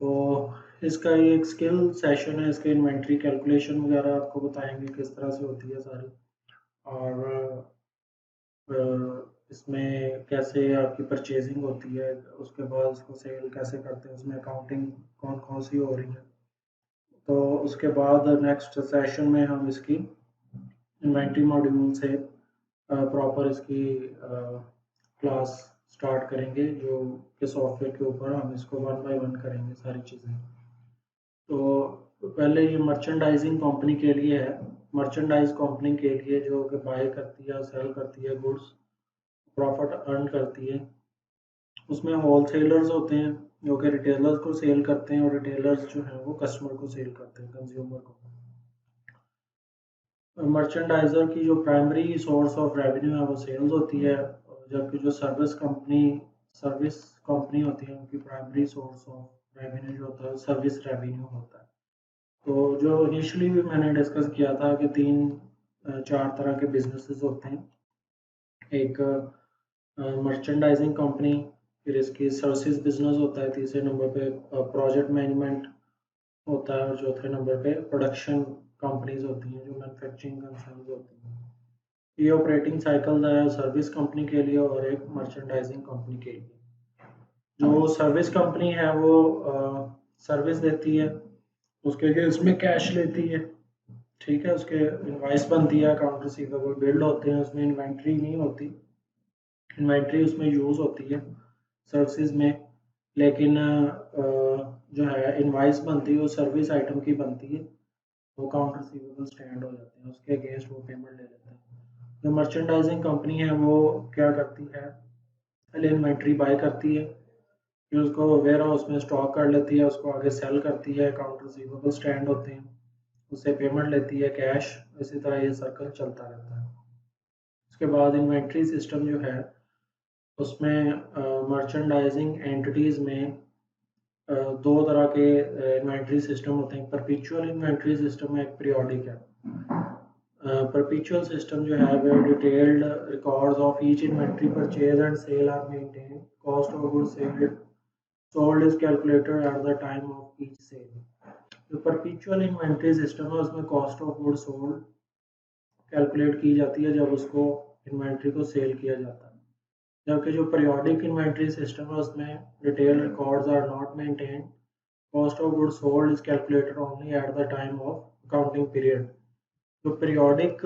तो इसका ये एक स्किल सेशन है, इसके इन्वेंट्री कैलकुलेशन वगैरह आपको बताएंगे किस तरह से होती है सारी, और इसमें कैसे आपकी परचेजिंग होती है, उसके बाद उसको सेल कैसे करते हैं, उसमें अकाउंटिंग कौन कौन सी हो रही है। तो उसके बाद नेक्स्ट सेशन में हम इसकी इन्वेंट्री मॉड्यूल से प्रॉपर इसकी क्लास स्टार्ट करेंगे, जो कि सॉफ्टवेयर के ऊपर हम इसको वन बाय वन करेंगे सारी चीज़ें। तो पहले ये मर्चेंडाइजिंग कंपनी के लिए है। मर्चेंडाइज कंपनी के लिए जो कि बाय करती है, सेल करती है गुड्स, प्रॉफिट अर्न करती है, उसमें होलसेलर्स होते हैं जो कि रिटेलर्स को सेल करते हैं, और रिटेलर्स जो हैं वो कस्टमर को सेल करते हैं, कंज्यूमर को। मर्चेंडाइजर की जो प्राइमरी सोर्स ऑफ रेवेन्यू है वो सेल्स होती है, जबकि जो सर्विस कंपनी होती है उनकी प्राइमरी सोर्स ऑफ रेवेन्यू जो होता है सर्विस रेवेन्यू होता है। तो जो इनिशियली भी मैंने डिस्कस किया था कि तीन चार तरह के बिजनेसेस होते हैं। एक मर्चेंडाइजिंग कंपनी, फिर इसकी सर्विसेज बिजनेस होता है तीसरे नंबर पे, प्रोजेक्ट मैनेजमेंट होता है, और चौथे नंबर पे प्रोडक्शन कंपनीज होती हैं जो मैन्युफैक्चरिंग कंसर्न्स होती हैं। ये ऑपरेटिंग साइकिल है सर्विस कंपनी के लिए और एक मर्चेंडाइजिंग कंपनी के लिए। जो सर्विस कंपनी है वो सर्विस देती है, उसके लिए उसमें कैश लेती है, ठीक है, उसके इनवाइस बनती है, अकाउंट रिसीवेबल बिल्ड होते हैं, उसमें इन्वेंट्री नहीं होती, इन्वेंट्री उसमें यूज़ होती है सर्विसेज में, लेकिन जो है इनवाइस बनती है वो सर्विस आइटम की बनती है, वो अकाउंट रिसीवेबल स्टैंड हो जाते हैं, उसके अगेंस्ट वो पेमेंट ले लेते हैं। जो मर्चेंडाइजिंग कंपनी है वो क्या करती है, पहले इन्वेंट्री बाय करती है, फिर उसको वेयर हाउस में स्टॉक कर लेती है, उसको आगे सेल करती है, अकाउंट रिसीवेबल स्टैंड होते हैं, उससे पेमेंट लेती है कैश, इसी तरह ये सर्कल चलता रहता है। उसके बाद इन्वेंट्री सिस्टम जो है उसमें मर्चेंडाइजिंग एंटिटीज़ में दो तरह के इन्वेंट्री सिस्टम होते हैं, परपेचुअल इन्वेंट्री सिस्टम है, एक पीरियोडिक है। परपेचुअल सिस्टम जो है वो detailed records of each inventory purchase and sale are maintain, cost of goods sold is calculated at the time of each sale. जो परपेचुअल इन्वेंट्री सिस्टम है उसमें cost of goods sold calculate की जाती है जब उसको इन्वेंट्री को cell किया जाता है, जबकि जो पीरियोडिक इन्वेंट्री सिस्टम है उसमें detail records are not maintained, cost of goods sold is calculated only at the time of accounting period. जो पीरियोडिक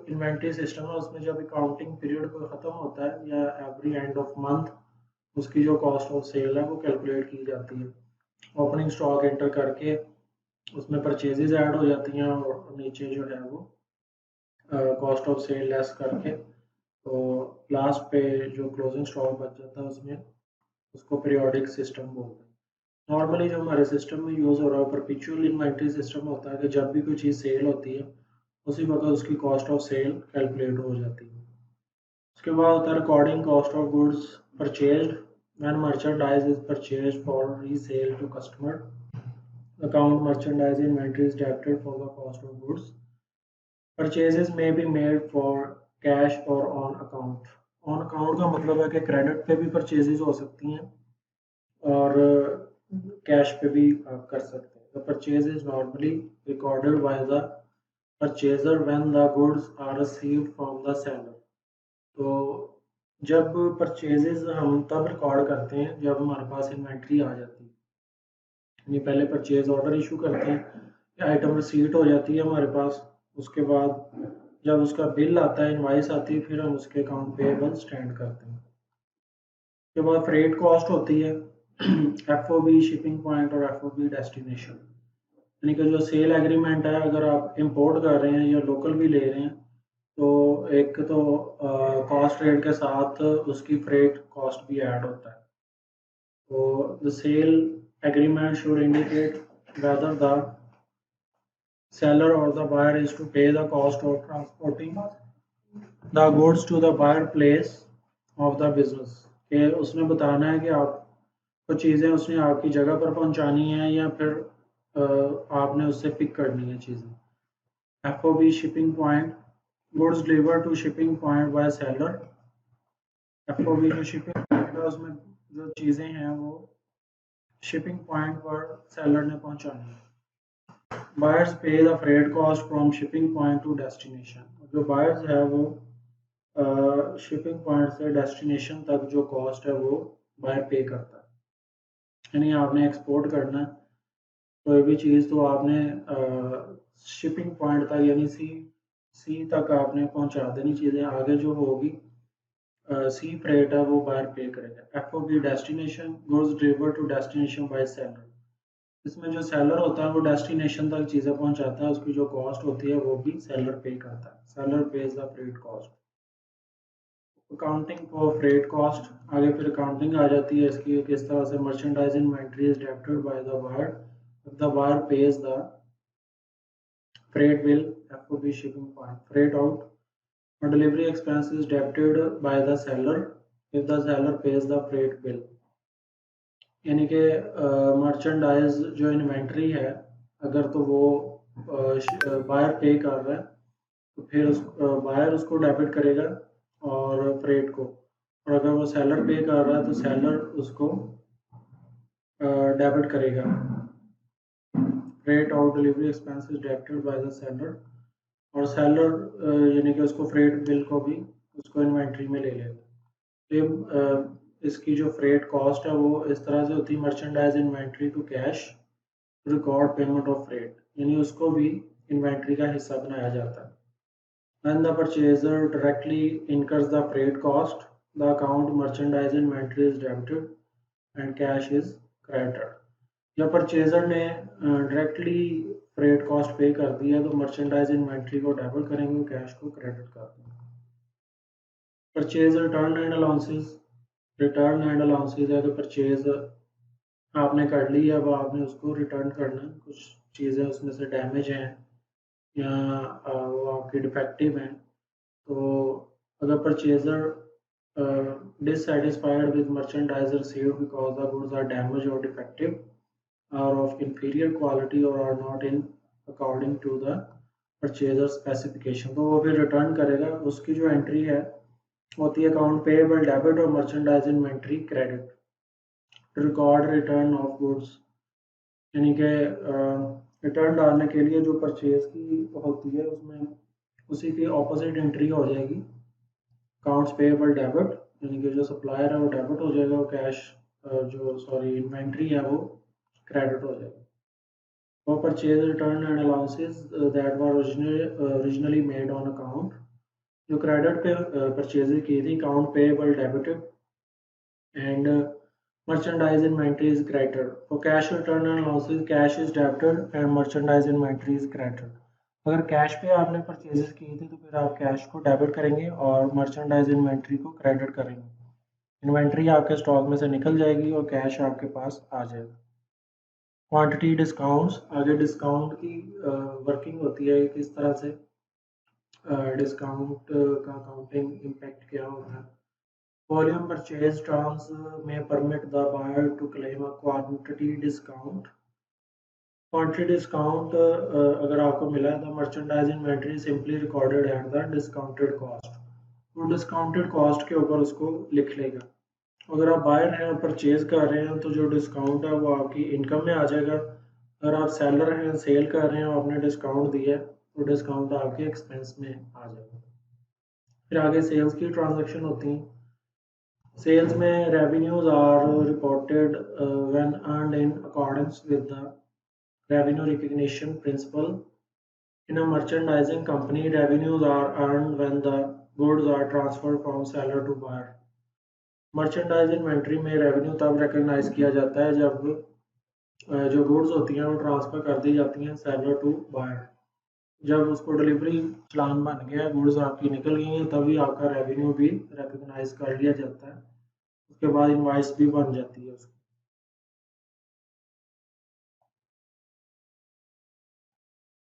इन्वेंट्री सिस्टम है उसमें जब अकाउंटिंग पीरियड को ख़त्म होता है या एवरी एंड ऑफ मंथ, उसकी जो कॉस्ट ऑफ सेल है वो कैलकुलेट की जाती है, ओपनिंग स्टॉक एंटर करके उसमें परचेजेज ऐड हो जाती हैं, और नीचे जो है वो कॉस्ट ऑफ सेल लेस करके, तो लास्ट पे जो क्लोजिंग स्टॉक बच जाता है उसमें, उसको पीरियोडिक सिस्टम बोलते हैं। नॉर्मली जो हमारे सिस्टम में यूज़ हो रहा है परपेचुअल इन्वेंट्री सिस्टम होता है कि जब भी कोई चीज़ सेल होती है उसी वक्त उसकी कॉस्ट ऑफ सेल कैलकुलेट हो जाती है। उसके बाद होता है recording cost of goods purchased when merchandise is purchased for resale to customer, account merchandise inventory is debited for the cost of goods, purchases में बी मेड फॉर कैश और on account. On account का मतलब है कि credit पे भी purchases हो सकती हैं और कैश पे भी आप कर सकते हैं। The purchase is normally recorded by the purchaser when the goods are received from the seller. तो जब परचेजेस हम तब रिकॉर्ड करते हैं जब हमारे पास इन्वेंट्री आ जाती है, यानी पहले परचेज ऑर्डर इशू करते हैं, आइटम रिसीट हो जाती है हमारे पास, उसके बाद जब उसका बिल आता है, इनवाइस आती है, फिर हम उसके अकाउंट पेएबल स्टैंड करते हैं। उसके बाद फ्रेट कॉस्ट होती है, एफओबी शिपिंग पॉइंट और एफओबी डेस्टिनेशन, यानी कि जो सेल एग्रीमेंट है अगर आप इंपोर्ट कर रहे हैं या लोकल भी ले रहे हैं तो एक तो कॉस्ट रेट के साथ उसकी फ्रेट कॉस्ट भी ऐड होता है। तो the sale agreement should indicate whether the seller or the buyer is to pay the cost of transporting the goods to the buyer place of the business, कि उसने बताना है कि आप कुछ चीज़ें उसने आपकी जगह पर पहुंचानी है या फिर आपने उससे पिक करनी है चीज़ें। F O B shipping point, goods deliver to shipping point by seller. F O B जो शिपिंग पॉइंट है उसमें जो चीज़ें हैं वो शिपिंग पॉइंट पर सेलर ने पहुंचानी है। बायर्स पे the freight cost from shipping point two destination. जो बायर्स है वो शिपिंग पॉइंट से डेस्टिनेशन तक जो कॉस्ट है वो बायर पे करता है। यानी आपने एक्सपोर्ट करना है कोई भी चीज़ तो आपने शिपिंग पॉइंट तक यानी सी तक आपने पहुंचा देनी चीज़ें। आगे जो होगी सी फ्रेट है वो बायर पे करेगा। F O B destination goods deliver to destination by seller. इसमें जो सेलर होता है वो डेस्टिनेशन तक चीज़ें पहुंचाता है, उसकी जो कॉस्ट होती है वो भी सेलर पे करता है। Seller page the freight cost. Accounting for freight cost, आगे फिर अकाउंटिंग आ जाती है इसकी किस तरह से merchandise inventory is debited by the buyer. The buyer pays the freight bill, FOB shipping point, freight out, or delivery expense is debited by the seller if the seller pays the freight bill। यानी कि merchandise जो inventory है अगर तो वो buyer पे कर रहा है तो फिर बायर उसको डेबिट करेगा और फ्रेट को, और अगर वो सेलर पे कर रहा है तो सेलर उसको डेबिट करेगा। Freight out delivery expense is debited by the seller, और सेलर यानी कि उसको फ्रेट बिल को भी उसको इन्वेंट्री में ले लेगा। तो इसकी जो फ्रेट कॉस्ट है वो इस तरह से होती है, merchandise inventory to cash record payment of freight, यानी उसको भी इन्वेंट्री का हिस्सा बनाया जाता है। When the purchaser directly incurs the freight cost, the account merchandise inventory is debited and cash is credited। या परचेजर ने डायरेक्टली फ्रेट कॉस्ट पे कर दिया तो मर्चेंडाइज इन्वेंट्री को डेबिट करेंगे, कैश को क्रेडिट कर देंगे। Purchase return and allowances, return and allowances है तो परचेज आपने कर ली है, अब आपने उसको रिटर्न करना है। कुछ चीज़ें उसमें से डैमेज हैं या वो आपकी डिफेक्टिव हैं, तो अगर purchaser dissatisfied with merchandise received because the goods are damaged or defective, are of inferior quality or are not in according to the purchaser specification, तो वो भी रिटर्न करेगा। उसकी जो एंट्री है होती है अकाउंट पेएबल डेबिट और merchandise inventory credit. Record return of goods, यानी कि रिटर्न डालने के लिए जो परचेज की होती है उसमें उसी की ऑपोजिट एंट्री हो जाएगी अकाउंट्स पेएबल डेबिट, यानी कि जो सप्लायर है वो डेबिट हो जाएगा और कैश इन्वेंट्री है वो क्रेडिट हो जाएगा। For purchase return and allowances that were originally made on account, जो क्रेडिट पे परचेज की थी account payable debited and merchandise inventory is credited। For cash return and allowances, cash is debited and merchandise inventory is credited। अगर cash पे आपने purchases की थी तो फिर आप कैश को डेबिट करेंगे और मर्चेंडाइज इन्वेंट्री को क्रेडिट करेंगे। इन्वेंट्री आपके स्टॉक में से निकल जाएगी और कैश आपके पास आ जाएगा। क्वांटिटी डिस्काउंट्स, आगे डिस्काउंट की वर्किंग होती है, किस तरह से डिस्काउंट का काउंटिंग इम्पैक्ट क्या होता है। वॉल्यूम परचेज टर्म्स में permit the buyer to claim a quantity discount. Quantity discount अगर आपको मिला है तो merchandise inventory simply recorded at the discounted cost, वो डिस्काउंटेड कॉस्ट के ऊपर उसको लिख लेगा। अगर आप बायर हैं और परचेज कर रहे हैं तो जो डिस्काउंट है वो आपकी इनकम में आ जाएगा। अगर आप सेलर हैं सेल कर रहे हैं और आपने डिस्काउंट दिया है तो डिस्काउंट आपके एक्सपेंस में आ जाएगा। फिर आगे सेल्स की ट्रांजैक्शन होती हैं। सेल्स में revenues are reported when earned in accordance with the revenue recognition principle. In a merchandising company revenues are earned when the goods are transferred from seller to buyer. Merchandise inventory में revenue तब recognise किया जाता है जब जो goods होती हैं वो ट्रांसफ़र कर दी जाती हैं सेलर टू बायर। जब उसको डिलीवरी चालान बन गया, गुड्स आपकी निकल गई हैं, तभी आपका रेवेन्यू भी रिकग्नाइज कर लिया जाता है। उसके बाद इनवाइस भी बन जाती है उसकी।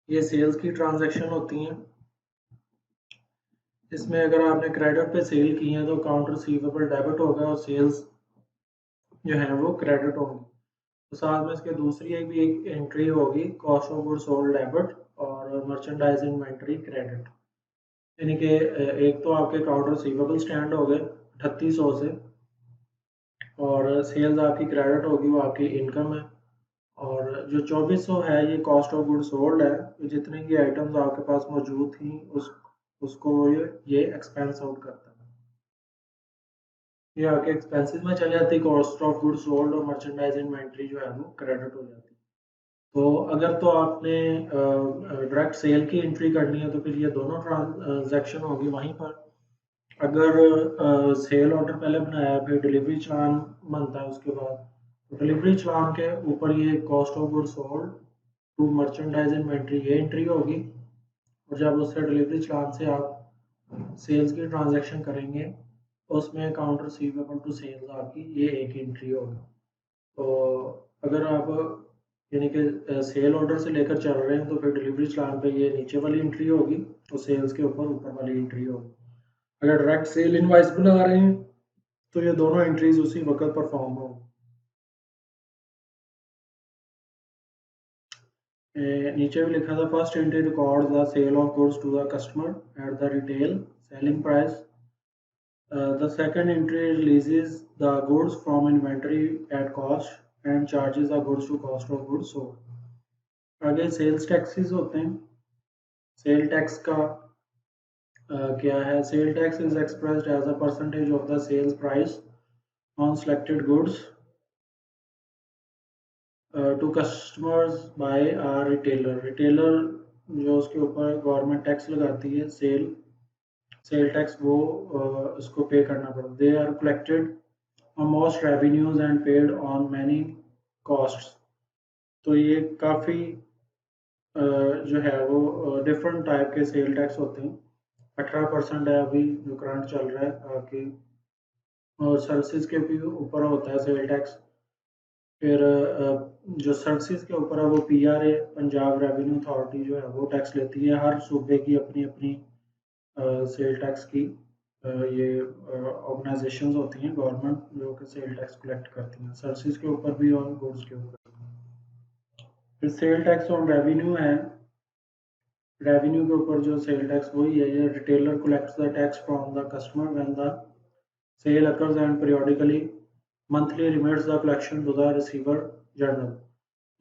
ये सेल्स की ट्रांजैक्शन होती हैं। इसमें अगर आपने क्रेडिट पे सेल की है तो अकाउंट रिसीवेबल डेबिट होगा और सेल्स जो है वो क्रेडिट होंगी। तो साथ में इसके दूसरी भी एक एंट्री होगी cost of goods sold debit और मर्चेंडाइज इन्वेंटरी क्रेडिट। यानी कि एक तो आपके अकाउंट रिसीवेबल स्टैंड हो गए 3800 से और सेल्स आपकी क्रेडिट होगी, वो आपकी इनकम है। और जो 2400 है ये कॉस्ट ऑफ गुड सोल्ड है, तो जितने की आइटम्स आपके पास मौजूद थी उसको ये एक्सपेंस आउट करता है। ये आपके एक्सपेंसेस में चले जाती है, कॉस्ट ऑफ गुड सोल्ड और मर्चेंडाइज इन्वेंट्री जो है वो क्रेडिट हो जाती है। तो अगर तो आपने डायरेक्ट सेल की एंट्री करनी है तो फिर ये दोनों ट्रांजैक्शन होगी वहीं पर। अगर सेल ऑर्डर पहले बनाया फिर डिलीवरी चालान बनता है उसके बाद, तो डिलीवरी चालान के ऊपर ये cost of good sold to merchandise inventory ये एंट्री होगी। और जब उससे डिलीवरी चालान से आप सेल्स की ट्रांजैक्शन करेंगे तो उसमें अकाउंट रिसीवेबल टू सेल्स आपकी ये एक एंट्री होगी। तो अगर आप यानी कि सेल ऑर्डर से लेकर चल रहे हैं तो फिर डिलीवरी चालान पे ये नीचे वाली एंट्री होगी, तो सेल्स के ऊपर ऊपर वाली एंट्री होगी। अगर डायरेक्ट सेल इनवॉइस बना रहे हैं तो ये दोनों एंट्रीज उसी वक्त परफॉर्म होगी। नीचे भी लिखा था first entry record the sale of goods to the customer at the retail selling price. The second entry releases the goods from inventory at cost and charges the goods to cost of goods sold. आगे sales taxes होते हैं। Sale tax का क्या है? Sale tax is expressed as a percentage of the sales price on selected goods to customers by a retailer. Retailer जो उसके ऊपर government tax लगाती है सेल टैक्स, वो उसको पे करना पड़ता है। They are collected on most revenues and paid on many costs. तो ये काफ़ी जो है वो डिफरेंट टाइप के सेल टैक्स होते हैं। 18% है अभी जो करंट चल रहा है कि, और सर्विसेज के भी ऊपर होता है सेल टैक्स। फिर जो सर्विसेज के ऊपर है वो PRA पंजाब रेवेन्यू अथॉरिटी जो है वो टैक्स लेती है। हर सूबे की अपनी अपनी सेल टैक्स की ये ऑर्गेनाइजेशंस होती हैं गवर्नमेंट जो कि सेल टैक्स कलेक्ट करती हैं सर्विसेज के ऊपर भी और गुड्स के ऊपर। फिर सेल टैक्स ऑन रेवेन्यू है। रेवेन्यू के ऊपर जो सेल टैक्स वही है, ये retailer collects the tax from the customer when the sale occurs and periodically monthly remits the collection to the receiver journal।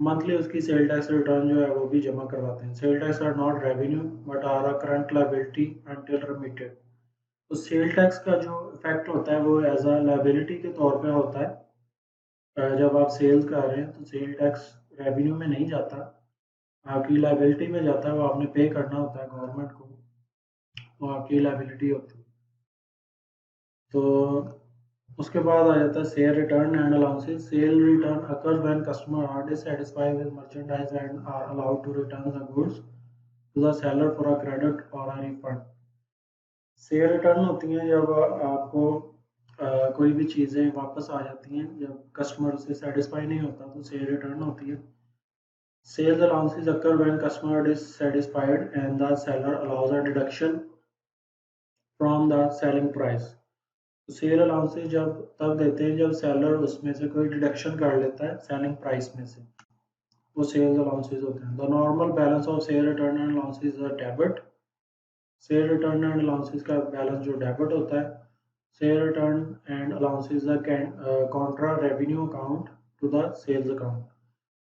Monthly उसकी सेल टैक्स रिटर्न जो है वो भी जमा करवाते हैं। Sale tax are not revenue but are a current liability until remitted. तो sale tax का जो इफेक्ट होता है वो एज अ लायबिलिटी के तौर पे होता है। जब आप सेल्स कर रहे हैं तो सेल टैक्स रेवेन्यू में नहीं जाता, आपकी लायबिलिटी में जाता है, वो आपने पे करना होता है गवर्नमेंट को, वो आपकी लायबिलिटी होती है। तो उसके बाद आ जाता है sale return and allowances. Sale return occurs when customer are dissatisfied with merchandise and are allowed to return the goods to the seller for a credit और अ रिफंड। सेल रिटर्न होती हैं जब आपको कोई भी चीज़ें वापस आ जाती हैं, जब कस्टमर से सेटिस्फाई नहीं होता तो सेल रिटर्न होती है। Sales allowances occur when customer is satisfied and the seller allows a deduction from the selling price। तो सेल अलाउंसेस जब तब देते हैं जब सेलर उसमें से कोई डिडक्शन कर लेता है सेलिंग प्राइस में से, वो सेल्स अलाउंसेस होते हैं। The normal balance of sale return and allowances is a debit. Sale return and allowances का बैलेंस जो डेबिट होता है, sale return and allowances contra revenue account to the sales account.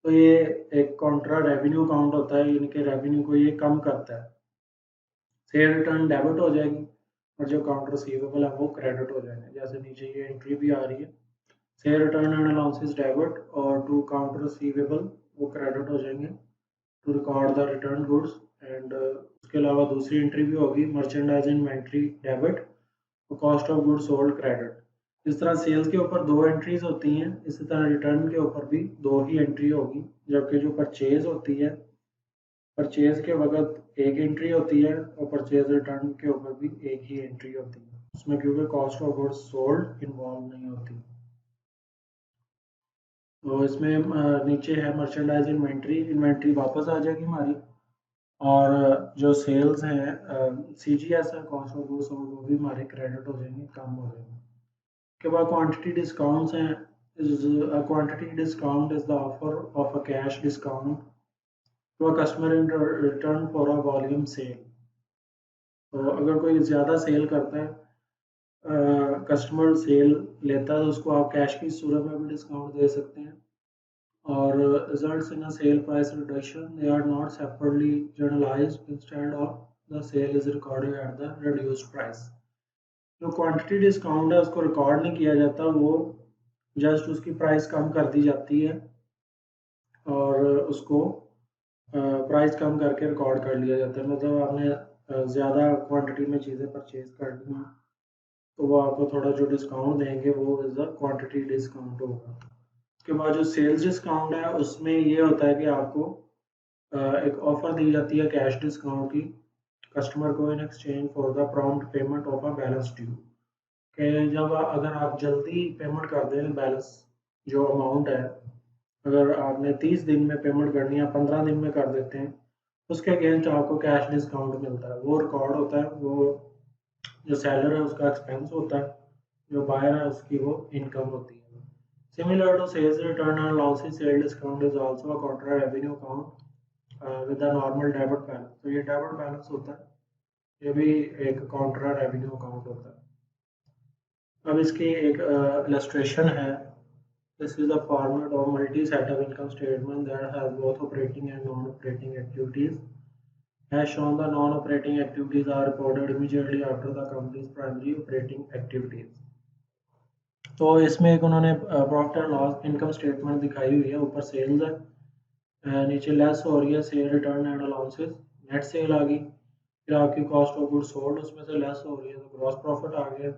तो ये एक कॉन्ट्रा रेवेन्यू अकाउंट होता है, यानी कि रेवेन्यू को ये कम करता है। सेल रिटर्न डेबिट हो जाएगी और जो अकाउंट रिसीवेबल है वो क्रेडिट हो जाएंगे। जैसे नीचे ये एंट्री भी आ रही है, sale return and allowances debit और टू अकाउंट रिसीवेबल वो क्रेडिट हो जाएंगे to record the return goods. And उसके अलावा दूसरी एंट्री भी होगी मर्चेंडाइज इन्वेंट्री डेबिट और cost of goods sold credit. इस तरह सेल्स के ऊपर दो एंट्रीज होती हैं, इसी तरह रिटर्न के ऊपर भी दो ही एंट्री होगी। जबकि जो परचेज होती है, परचेज के वक्त एक एंट्री होती है और परचेज रिटर्न के ऊपर भी एक ही एंट्री होती है उसमें, क्योंकि cost of goods sold involve नहीं होती। तो इसमें नीचे है मर्चेंडाइज इन्वेंट्री, इन्वेंट्री वापस आ जाएगी हमारी। और जो सेल्स हैं CGS है कॉस्ट ऑफ गुड्स सोल्ड, वो भी हमारे क्रेडिट हो जाएंगे, कम हो जाएंगे। उसके बाद क्वांटिटी डिस्काउंट्स हैं। Quantity discount is the offer of a cash discount to a customer in return for a volume sale. तो अगर कोई ज़्यादा सेल करता है कस्टमर सेल लेता है तो उसको आप कैश की सूरत में भी डिस्काउंट दे सकते हैं। और results in a sale price reduction, they are not separately journalized, instead of the sale is recorded at the reduced price. जो क्वांटिटी डिस्काउंट है उसको रिकॉर्ड नहीं किया जाता, वो जस्ट उसकी प्राइस कम कर दी जाती है और उसको प्राइस कम करके रिकॉर्ड कर लिया जाता है। मतलब आपने ज़्यादा क्वांटिटी में चीज़ें परचेज कर ली हैं तो वो आपको थोड़ा जो डिस्काउंट देंगे वो इज़ द क्वांटिटी डिस्काउंट होगा। उसके बाद जो सेल्स डिस्काउंट है उसमें ये होता है कि आपको एक ऑफर दी जाती है कैश डिस्काउंट की कस्टमर को in exchange for the prompt payment of a balance due. कि जब अगर आप जल्दी पेमेंट कर दें बैलेंस जो अमाउंट है, अगर आपने 30 दिन में पेमेंट करनी है 15 दिन में कर देते हैं उसके अगेंस्ट आपको कैश डिस्काउंट मिलता है। वो रिकॉर्ड होता है, वो जो सेलर है उसका एक्सपेंस होता है, जो बायर है उसकी वो इनकम होती है। Similar to sales return and losses, sale discount is also a counter revenue account with a normal debit balance. तो ये डेबिट बैलेंस होता है, ये भी एक काउंटर रेवेन्यू अकाउंट होता है। अब इसकी एक इलस्ट्रेशन है। This is a format of multi set of income statement that has both operating and non operating activities. As shown, the non-operating activities are reported immediately after the company's primary operating activities. तो इसमें एक उन्होंने profit and loss income statement दिखाई हुई है, ऊपर sales है, नीचे लेस हो रही है sale return and allowances, net sale आ गई, फिर आपकी कॉस्ट ऑफ गुड सोल्ड उसमें से लेस हो रही है तो ग्रॉस प्रॉफिट आ गया,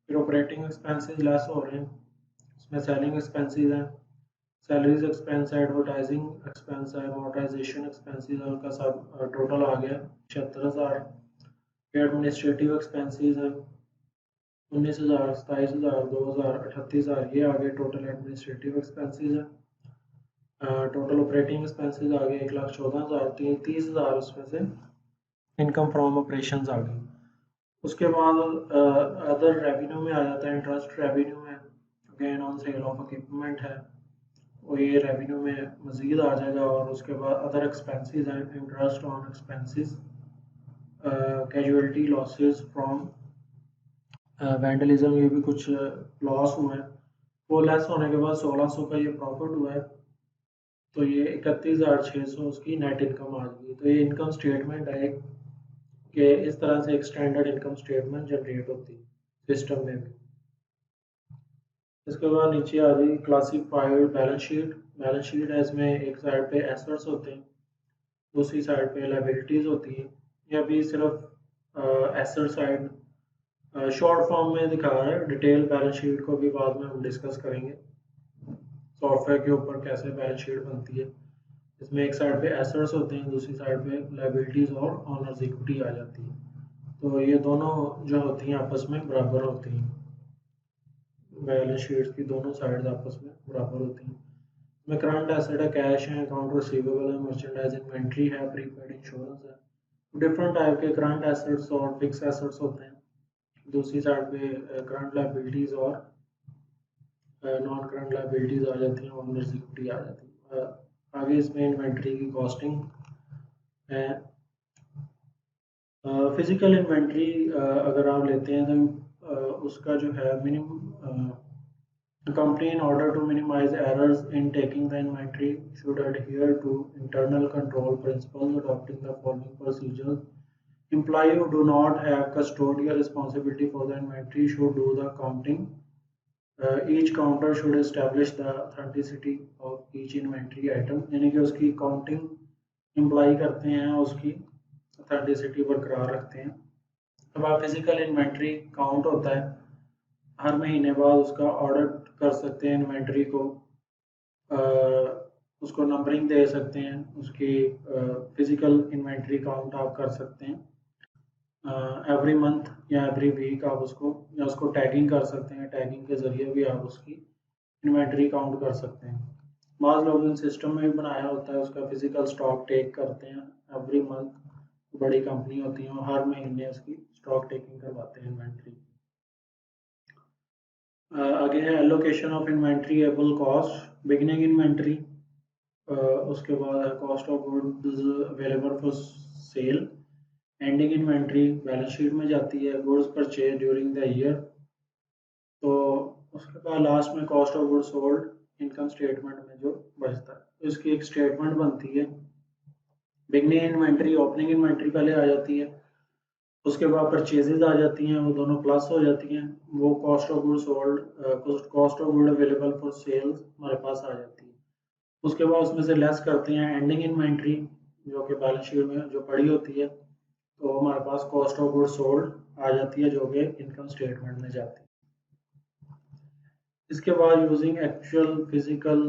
फिर ऑपरेटिंग एक्सपेंसेस लेस हो रहे हैं, उसमें सेलिंग एक्सपेंसेस हैं, सैलरीज एक्सपेंस है, एडवर्टाइजिंग एक्सपेंस है, अमोर्टाइजेशन एक्सपेंसेस है, उनका सब टोटल आ गया 76,000। एडमिनिस्ट्रेटिव एक्सपेंसेस है 19,000, 27,000, 2,000, 38,000, ये आ गए टोटल एडमिनिस्ट्रेटिव एक्सपेंसेस है। टोटल ऑपरेटिंग एक्सपेंसेस आ गए 1,14,000, 30,000 उसमें से इनकम फ्रॉम ऑपरेशंस आ गई। उसके बाद अदर रेवेन्यू में आ जाता है, इंटरेस्ट रेवेन्यू है, gain on sale of equipment है, और ये रेवेन्यू में मज़ीद आ जाएगा। और उसके बाद अदर एक्सपेंसेस हैं, interest on expenses, casualty losses from vandalism, ये भी कुछ लॉस हुआ है, वो लेस होने के बाद 1600 का ये प्रॉफिट हुआ है, तो ये 31,600 उसकी नेट इनकम आ गई। तो ये इनकम स्टेटमेंट है कि इस तरह से एक स्टैंडर्ड इनकम स्टेटमेंट जनरेट होती है सिस्टम में भी। इसके बाद नीचे आ गई classified balance sheet. Balance sheet है, इसमें एक साइड पे एसेट्स होते हैं, दूसरी साइड पे लायबिलिटीज़ होती हैं। ये अभी सिर्फ एसेट साइड शॉर्ट फॉर्म में दिखा रहा है, डिटेल बैलेंस शीट को भी बाद में हम डिस्कस करेंगे सॉफ्टवेयर के ऊपर कैसे बैलेंस शीट बनती है। इसमें एक साइड पे एसेट्स होते हैं, दूसरी साइड पे लायबिलिटीज़ और ऑनर्स इक्विटी आ जाती है, तो ये दोनों जो होती हैं आपस में बराबर होती हैं, बैलेंस शीट की दोनों साइड आपस में बराबर होती हैं। इसमें करंट एसेट है, कैश है, अकाउंट रिसीवेबल है, मर्चेंडाइज इन्वेंट्री है, प्रीपेड इंश्योरेंस है। डिफरेंट टाइप के करंट एसेट्स और फिक्स एसेट्स होते हैं। दूसरी साइड पे करंट लायबिलिटीज़ और नॉन करंट लायबिलिटीज़ आ जाती हैं, ऑनर्स इक्विटी आ जाती है। आगे इसमें इन्वेंट्री की कॉस्टिंग है। फिजिकल इन्वेंट्री अगर आप लेते हैं तो उसका जो है minimum company in order to minimize errors in taking the inventory should adhere to internal control principles, adopting the following procedures. Employee who do not have custodial responsibility for the inventory should do the counting. Each counter should establish the authenticity of each inventory item, यानी कि उसकी counting employ करते हैं, उसकी authenticity बरकरार रखते हैं। अब आप फिजिकल इन्वेंट्री काउंट होता है, हर महीने बाद उसका ऑडिट कर सकते हैं इन्वेंट्री को, उसको नंबरिंग दे सकते हैं, उसकी फिजिकल इन्वेंट्री काउंट आप कर सकते हैं एवरी मंथ या एवरी वीक आप उसको, या उसको टैगिंग कर सकते हैं, टैगिंग के ज़रिए भी आप उसकी इन्वेंट्री काउंट कर सकते हैं। बाज़ लोग इन सिस्टम में भी बनाया होता है, उसका फिजिकल स्टॉक टेक करते हैं एवरी मंथ, बड़ी कंपनी होती है हर महीने उसकी स्टॉक टेकिंग करवाते हैं इन्वेंट्री। आगे है allocation of inventory able cost, beginning inventory, उसके बाद है cost of goods available for cell, ending inventory balance sheet में जाती है, goods purchase during the year, तो उसके बाद लास्ट में cost of good sold income statement में जो बचता है, तो इसकी एक स्टेटमेंट बनती है। बिगनिंग इन्वेंट्री, ओपनिंग इन्वेंट्री पहले आ जाती है, उसके बाद परचेजेज आ जाती हैं, वो दोनों प्लस हो जाती हैं, वो cost of good sold, cost of good available for sales हमारे पास आ जाती है। उसके बाद उसमें से लेस करते हैं एंडिंग इन्वेंट्री, जो कि बैलेंस शीट में जो पड़ी होती है, तो हमारे पास कॉस्ट ऑफ गुड सोल्ड आ जाती है, जो कि इनकम स्टेटमेंट में जाती है। इसके बाद using actual physical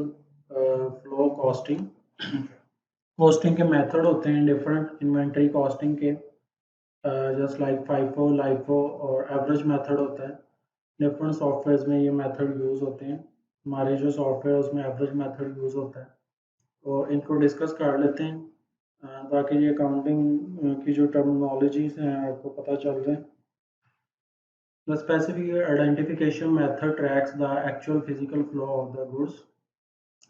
flow costing, costing के मेथड होते हैं डिफरेंट इन्वेंट्री कॉस्टिंग के, जस्ट लाइक फाइफो, लाइफो और एवरेज मेथड होता है। डिफरेंट सॉफ्टवेयर में ये मेथड यूज़ होते हैं, हमारे जो सॉफ्टवेयर उसमें एवरेज मेथड यूज़ होता है। तो इनको डिस्कस कर लेते हैं, ताकि ये अकाउंटिंग की जो टर्मिनोलॉजीज हैं आपको पता चल जाए। The specific identification method tracks the actual physical flow of the goods.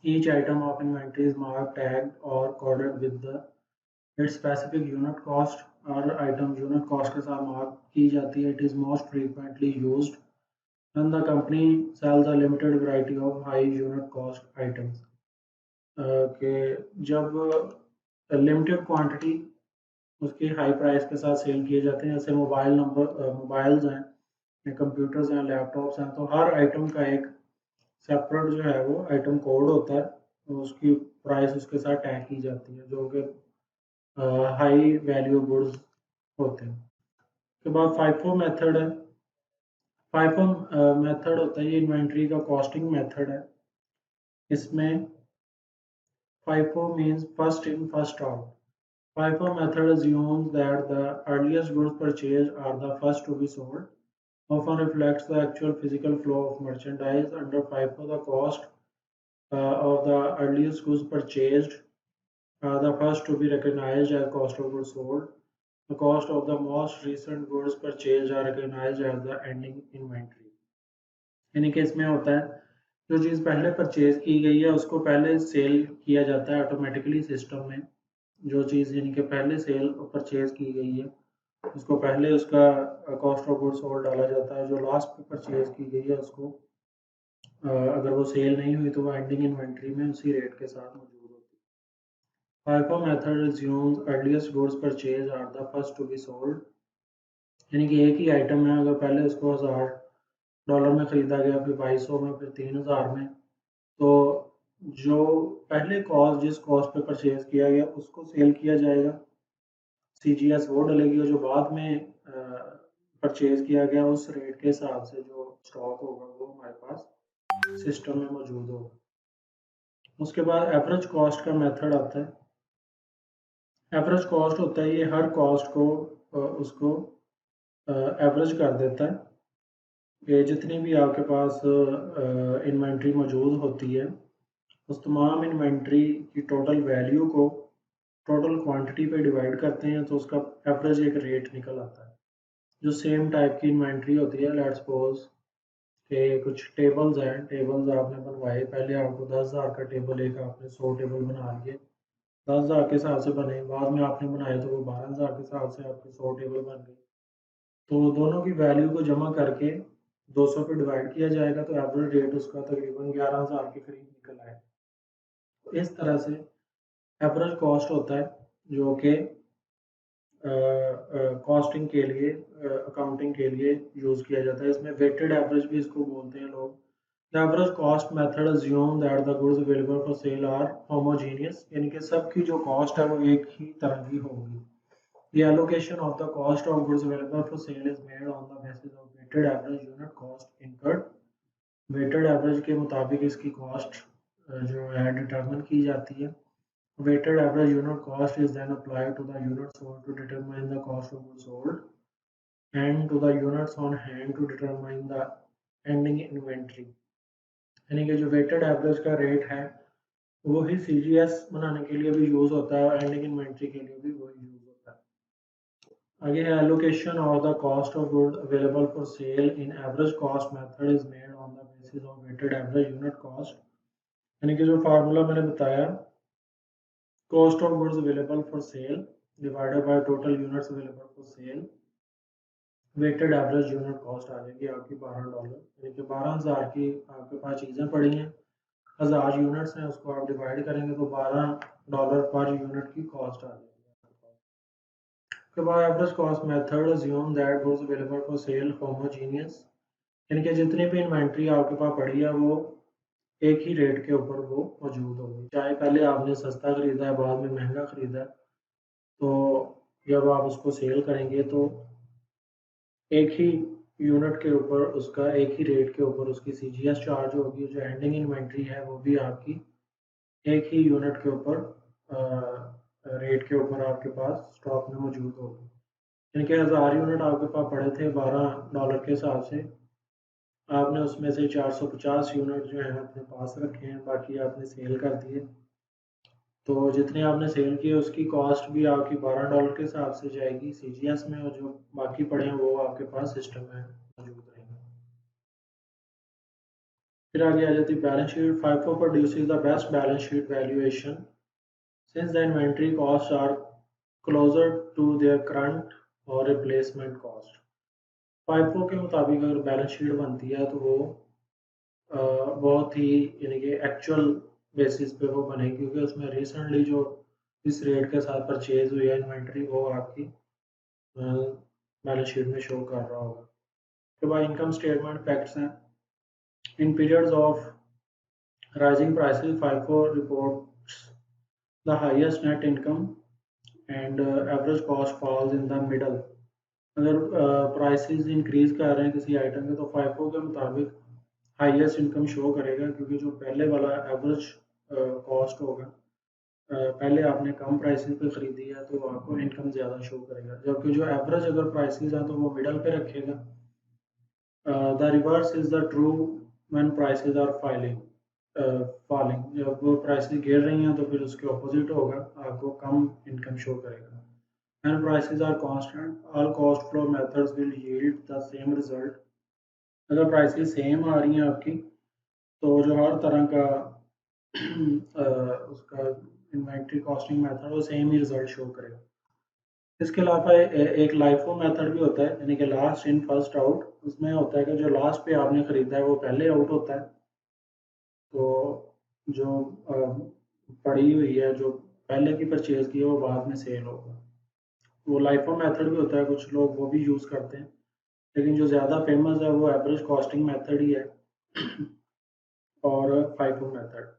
Each item of inventory is marked, tagged, or coded with its specific unit cost. Her item unit cost के साथ mark की जाती है। It is most frequently used when the company sells a limited variety of high unit cost items. कि जब limited quantity उसकी high price के साथ सेल किए जाते हैं, जैसे मोबाइल्स हैं, कंप्यूटर्स हैं, लैपटॉप्स हैं, तो हर आइटम का एक सेपरेट जो है वो आइटम कोड होता है, तो उसकी प्राइस उसके साथ टैग की जाती है, जो कि हाई वैल्यू गुड्स होते हैं। उसके बाद फाइफो मेथड है। फाइफो मेथड होता है, ये इन्वेंट्री का कॉस्टिंग मेथड है। इसमें FIFO means first in, first out. FIFO method assumes that the earliest goods purchased are the first to be sold, often reflects the actual physical flow of merchandise. Under FIFO, the cost of the earliest goods purchased are the first to be recognized as cost of goods sold. The cost of the most recent goods purchased are recognized as the ending inventory. यानी कि इसमें होता है, जो चीज़ पहले purchase की गई है उसको पहले सेल किया जाता है ऑटोमेटिकली सिस्टम में। जो चीज़ यानी कि पहले सेल परचेज की गई है उसको पहले उसका कॉस्ट ऑफ गुड्स सोल्ड डाला जाता है। जो लास्ट में परचेज की गई है उसको अगर वो सेल नहीं हुई तो वो एंडिंग इन्वेंट्री में उसी रेट के साथ मौजूद होती है। FIFO method assumes earliest goods purchased are the first to be sold, यानी कि एक ही आइटम है, अगर पहले उसको $1000 में ख़रीदा गया, फिर 2200 में, फिर 3000 में, तो जो पहले कॉस्ट जिस कॉस्ट पे परचेज किया गया उसको सेल किया जाएगा, CGS वो डलेगी, और जो बाद में परचेज किया गया उस रेट के हिसाब से जो स्टॉक होगा वो हमारे पास सिस्टम में मौजूद होगा। उसके बाद एवरेज कॉस्ट का मेथड आता है। एवरेज कॉस्ट होता है, ये हर कॉस्ट को उसको एवरेज कर देता है, कि जितनी भी आपके पास इन्वेंट्री मौजूद होती है उस तमाम इन्वेंट्री की टोटल वैल्यू को टोटल क्वांटिटी पे डिवाइड करते हैं, तो उसका एवरेज एक रेट निकल आता है। जो सेम टाइप की इन्वेंट्री होती है, लेट्स सपोज के कुछ टेबल्स हैं, टेबल्स आपने बनवाए, पहले आपको 10,000 का टेबल, एक आपने 100 टेबल बना लिए, 10,000 के हिसाब से बने, बाद में आपने बनाए तो वो 12,000 के हिसाब से आपके 100 टेबल बन गए। तो दोनों की वैल्यू को जमा करके 200 पे डिवाइड किया जाएगा, तो एवरेज रेट उसका तकरीबन 11,000 के करीब निकल आएगा। तो इस तरह से एवरेज कॉस्ट होता है, जो कि कॉस्टिंग के लिए, अकाउंटिंग के लिए यूज़ किया जाता है। इसमें वेटेड एवरेज भी इसको बोलते हैं लोग। The average cost method assume that the goods available for sale are homogeneous, यानी कि सबकी जो कॉस्ट है वो एक ही तरह की होगी। The allocation of the cost of goods available for sale is made on the basis of weighted average unit cost incurred. Weighted average के मुताबिक इसकी कॉस्ट जो है डिटरमिन की जाती है। Weighted average unit cost is then applied to the units sold to determine the cost of goods sold, and to the units on hand to determine the ending inventory. यानी कि जो weighted average का rate है वो ही CGS बनाने के लिए भी यूज़ होता है और एंडिंग इन्वेंट्री के लिए भी वही यूज़ होता है। आगे है allocation of the cost of goods available for sale in average cost method is made on the basis of weighted average unit cost, यानी कि जो फार्मूला मैंने बताया, cost of goods available for sale divided by total units available for sale, weighted average unit cost आ जाएगी आपकी $12, यानी कि 12,000 की आपके पास चीज़ें पड़ी हैं, 1000 यूनिट्स हैं, उसको आप डिवाइड करेंगे तो $12 पर यूनिट की कॉस्ट आ जाएगी। उसके बाद average cost method assume that goods available for cell homogeneous, यानी कि जितनी भी इन्वेंट्री आपके पास पड़ी है वो एक ही रेट के ऊपर वो मौजूद होगी, चाहे पहले आपने सस्ता खरीदा है बाद में महंगा खरीदा है, तो जब आप उसको सेल करेंगे तो एक ही यूनिट के ऊपर उसका एक ही रेट के ऊपर उसकी सीजीएस चार्ज होगी, जो एंडिंग इन्वेंट्री है वो भी आपकी एक ही यूनिट के ऊपर रेट के ऊपर आपके पास स्टॉक में मौजूद होगी। यानी कि 1000 यूनिट आपके पास पड़े थे $12 के हिसाब से, आपने उसमें से 450 यूनिट जो है अपने पास रखे हैं, बाकी आपने सेल कर दिए, तो जितने आपने सेल किए उसकी कॉस्ट भी आपकी $12 के हिसाब से जाएगी सीजीएस में, और जो बाकी पड़े हैं वो आपके पास सिस्टम में मौजूद रहेंगे। फिर आगे आ जाती है balance sheet. FIFO produces the best balance sheet valuation since the inventory cost are closer to their current और रिप्लेसमेंट कॉस्ट। FIFO के मुताबिक अगर बैलेंस शीट बनती है तो वो बहुत ही यानी कि एक्चुअल बेसिस पे वो बनेगी, क्योंकि उसमें रिसेंटली जो इस रेट के साथ परचेज हुई है इन्वेंट्री वो आपकी बैलेंस शीट में शो कर रहा होगा। उसके बाद इनकम स्टेटमेंट फैक्ट्स हैं। In periods of rising prices FIFO reports the highest net income and average cost falls in the middle. अगर प्राइसेस इंक्रीज कर रहे हैं किसी आइटम के तो FIFO के मुताबिक हाईएस्ट इनकम शो करेगा, क्योंकि जो पहले वाला एवरेज कॉस्ट होगा, पहले आपने कम प्राइसेस पे खरीदी है तो आपको इनकम ज़्यादा शो करेगा, जबकि जो एवरेज अगर प्राइसेस हैं तो वो मिडल पे रखेगा। The reverse is the true when prices are falling, जब वो प्राइसेस गिर रही हैं तो फिर उसके ऑपोजिट होगा, आपको कम इनकम शो करेगा। When prices are constant all cost flow methods will yield the same result. अगर प्राइसेस सेम आ रही हैं आपकी तो जो हर तरह का उसका इन्वेंट्री कॉस्टिंग मेथड वो सेम ही रिजल्ट शो करेगा। इसके अलावा एक लाइफो मेथड भी होता है, यानी कि लास्ट इन फर्स्ट आउट। उसमें होता है कि जो लास्ट पे आपने खरीदा है वो पहले आउट होता है, तो जो पड़ी हुई है जो पहले की परचेज की है वो बाद में सेल होगा। वो लाइफो मेथड भी होता है, कुछ लोग वो भी यूज़ करते हैं, लेकिन जो ज़्यादा फेमस है वो एवरेज कॉस्टिंग मेथड ही है और फाइफो मेथड।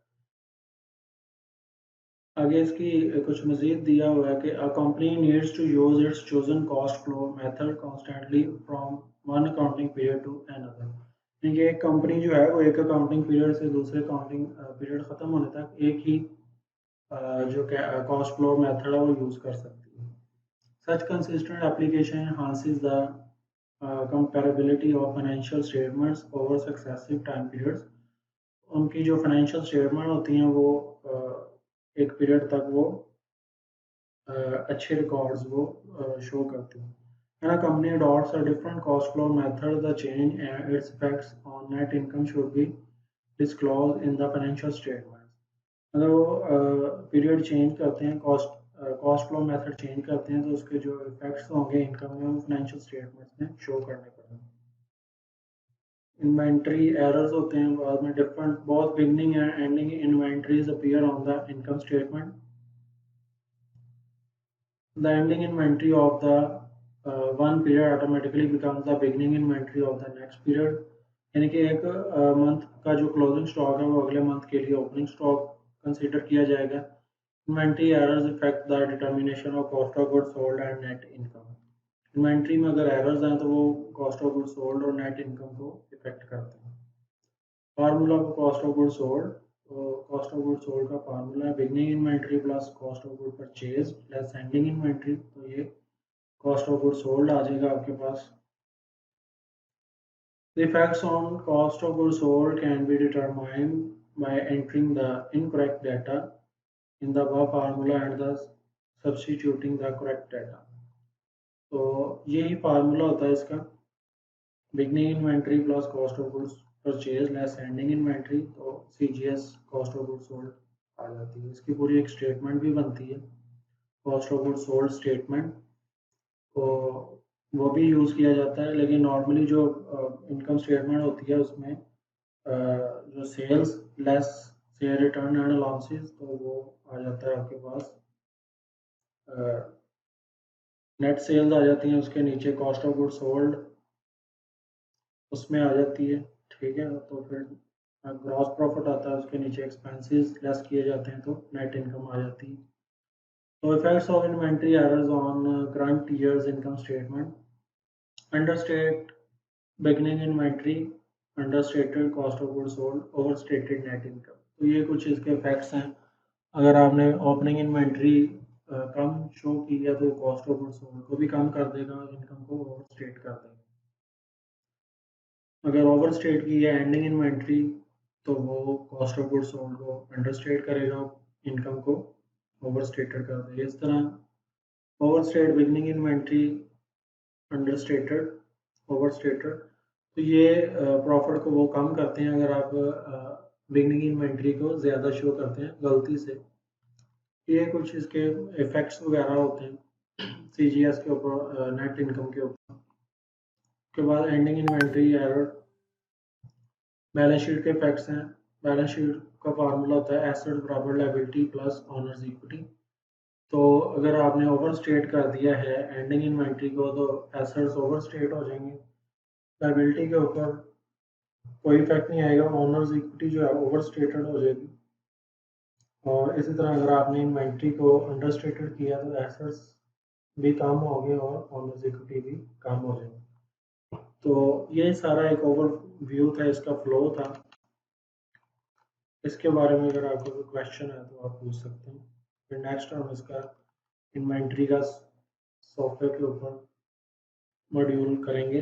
आगे इसकी कुछ मज़ीद दिया हुआ है कि a company needs to use its chosen cost flow method constantly from one accounting period to another. यानी एक कंपनी जो है वो एक अकाउंटिंग पीरियड से दूसरे अकाउंटिंग पीरियड ख़त्म होने तक एक ही जो कॉस्ट फ्लो मेथड है वो यूज़ कर सकती है। Such consistent application enhances the comparability of financial statements over successive time periods। उनकी जो फाइनेंशियल स्टेटमेंट होती हैं वो एक पीरियड तक वो अच्छे रिकॉर्ड्स वो शो करती हैं। When a company adopts a different cost flow method, the change and its effects on net income should be disclosed in the financial statements। अगर वो पीरियड चेंज करते हैं, कॉस्ट फ्लो मेथड चेंज करते हैं, तो उसके जो इफेक्ट्स होंगे इनकम में वो फाइनेंशियल स्टेटमेंट्स में शो करने पड़ेंगे। इन्वेंट्री एरर्स होते हैं बाद में डिफरेंट, बहुत beginning and ending inventories appear on the income statement. The ending inventory of the one period automatically becomes the beginning inventory of the next period। यानी कि एक मंथ का जो क्लोजिंग स्टॉक है वो अगले मंथ के लिए ओपनिंग स्टॉक कंसीडर किया जाएगा। Inventory errors effect the determination of cost of goods sold and net income. Inventory में अगर एरर्स हैं तो वो कॉस्ट ऑफ गुड्स सोल्ड और नेट इनकम को इफेक्ट करते हैं। Formula for cost of goods sold, cost of goods sold का फार्मूला है beginning inventory plus cost of good purchase plus ending inventory, तो ये कॉस्ट ऑफ गुड्स सोल्ड आ जाएगा आपके पास। The effects on cost of goods sold can be determined by entering the incorrect data in the above formula and thus substituting the correct data। तो यही formula होता है इसका, beginning inventory plus cost of goods purchase less ending inventory, तो CGS cost of goods sold आ जाती है। इसकी पूरी एक स्टेटमेंट भी बनती है, cost of goods sold statement, तो वो भी यूज़ किया जाता है, लेकिन नॉर्मली जो इनकम स्टेटमेंट होती है उसमें जो sales less share return and allowances, तो वो आ जाता है आपके पास नेट सेल्स आ जाती हैं, उसके नीचे कॉस्ट ऑफ गुड सोल्ड उसमें आ जाती है, ठीक है। तो फिर ग्रॉस प्रॉफिट आता है, उसके नीचे एक्सपेंसेस लेस किए जाते हैं तो नेट इनकम आ जाती है। तो effects of inventory errors on current years income statement, understate beginning inventory, understated cost of good sold, overstated net income. तो ये कुछ इसके इफेक्ट्स हैं। अगर आपने ओपनिंग इन्वेंट्री कम शो की है तो कॉस्ट ऑफ गुड सोल्ड को भी कम कर देगा, इनकम को ओवरस्टेट कर देगा। अगर ओवरस्टेट की है एंडिंग इन्वेंट्री तो वो कॉस्ट ऑफ गुड सोल्ड को अंडरस्टेट करेगा, इनकम को ओवरस्टेटेड कर देगा। इस तरह overstate beginning inventory, understated, overstated, तो ये प्रॉफिट को वो कम करते हैं अगर आप बिगनिंग इन्वेंट्री को ज़्यादा शो करते हैं गलती से। ये कुछ इसके इफेक्ट्स वगैरह होते हैं सीजीएस के ऊपर, नेट इनकम के ऊपर। उसके बाद ending inventory error, balance sheet के इफेक्ट्स हैं। बैलेंस शीट का फार्मूला होता है एसेट बराबर लायबिलिटी प्लस ऑनर्स इक्विटी। तो अगर आपने ओवर स्टेट कर दिया है एंडिंग इन्वेंट्री को तो एसेट्स ओवर स्टेट हो जाएंगे, लायबिलिटी के ऊपर कोई इफेक्ट नहीं आएगा, ऑनर्स इक्विटी जो है ओवर स्टेटेड हो जाएगी। और इसी तरह अगर आपने इन्वेंट्री को अंडर स्टेटेड किया तो एसेट्स भी कम होंगे और ऑनर्स इक्विटी भी कम हो जाएगी। तो ये सारा एक ओवर व्यू था, इसका फ्लो था। इसके बारे में अगर आपको कोई क्वेश्चन है तो आप पूछ सकते हैं। फिर नेक्स्ट हम इसका इन्वेंट्री का सॉफ्टवेयर के ऊपर मॉड्यूल करेंगे।